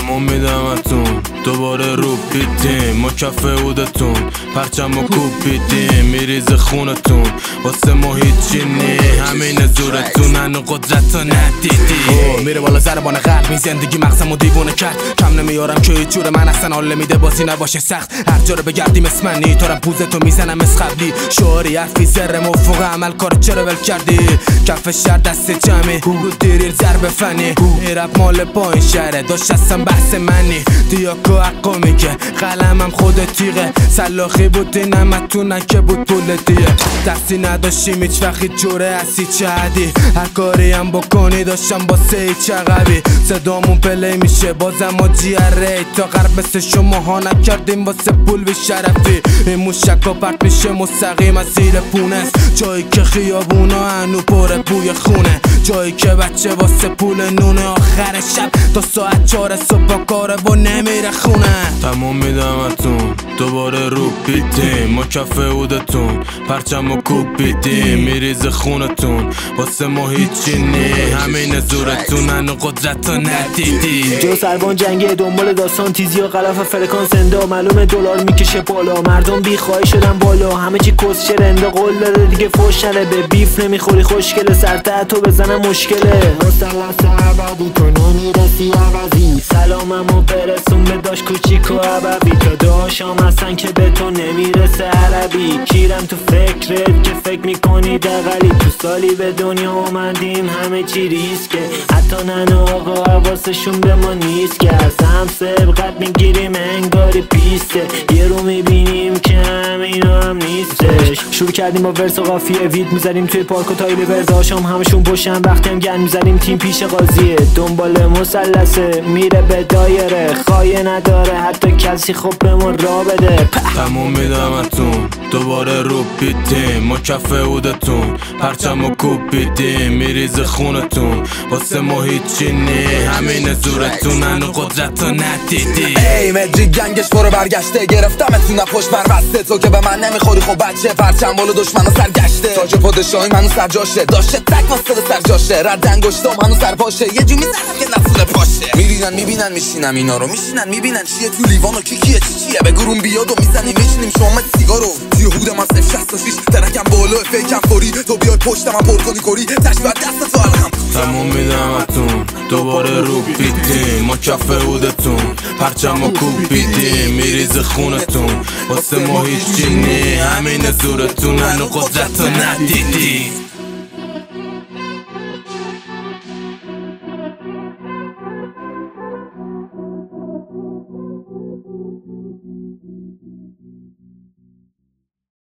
تموم میدمتون دوباره رو بیدیم ما کف عودتون پرچم و کوبیدیم میریز خونتون واسه ما هیچی نی همین زورتون هنو قدرت رو ندیدی میره بالا سر بان قلب این زندگی مغزمو دیوونه کرد کم نمیارم که هیچ جور من اصلا حال نمیده بازی نباشه سخت هر جا رو بگردیم اسمنی تو رم پوزتو میزنم از قبلی شعاری حرفی زر موفق عمل کار چرا ول کردی کف شهر دست جمعی رو دیریر ضرب فنی ایرب مال پایین شهره داشت هستم بحث منی دیاکو حقا میگه قلمم خود تیغه سلاخی بود نمتونن که بود پول دیه دستی نداشتیم هیچ وقت جوره اسی چه حدی هر کاری هم بکنی داشتم با سه چقبی صدامون پلی میشه بازم ما جیره تا غرب مثل شما ها نکردیم واسه پول بی شرفی این موشکا پرت میشه مستقیم از زیر پونست جایی که خیابونا هنو پره بوی خونه جایی که بچه واسه پول نونه آخر شب تا ساعت 4 صبح کاره و نمیره خونه تموم میدمتون دوباره رو بیدیم ما کف عودتون پرچم و کوبیدیم میریز خونتون واسه ما هیچی نی همین زورتون هنو قدرت رو ندیدی جو سربان جنگه دنبال داستان تیزی و غلف فرکانس اندا معلومه دلار میکشه بالا مردم بیخواهی شدن بالا همه چی کس شرنده قول داده دیگه فوش نره به بیف نمیخوری خوشگله سرته تو بزنم مشکله مثلث عبدی تو نمیرسی عوضی سلاممو برسون به داشت کوچیک و عبوی تا داشام هستن که به تو نمیرسه عربی کیرم تو فکرت که فکر میکنی دقلی تو سالی به دنیا اومدیم همه چی ریسکه حتی نن آقا حواسشون به ما نیست که از هم سبقت میگیریم انگاری پیسته یه رو میبینیم که همینا هم نیستش شروع کردیم با ورس و قافیه وید میزنیم توی پارک و تایل ورزاشام همشون پشن وقتی هم گن میزنیم تیم پیش قاضیه دنبال مثلثه میره به دایره خایه نداره حتی کسی خوب به ما را بده تموم میدمتون دوباره رو بیدیم ما کف عودتون پرچم و کوبیدیم میریز خونتون واسه ما هیچی نی همین زورتون هنو قدرت رو ندیدی ای مدری گنگش برو برگشته گرفتمتون پشت بر بسته تو که به من نمیخوری خب بچه پرچم بالا دشمنو سرگشته تاج پادشاهی منو سرجاشه داشته تک واسه سرجاشه رد انگشتام هنو سرپاشه یه جو میزنم که نفوله پاشه میبینن میشینم اینا رو میشینن میبینن چیه تو لیوانو کیه چیه به گروم بیاد و میزنیم میشینیم شما سیگارو توی هودم از 66 ترکم بالا فیکم فوری تو بیای پشتم پر کنی کوری تشبیه دست تو الهم تموم میدمتون دوباره رو بیدیم ما کف عودتون پرچم و کوبیدیم میریز خونتون واسه ما هیچی نی همین زورتون هنو قدرت رو ندیدی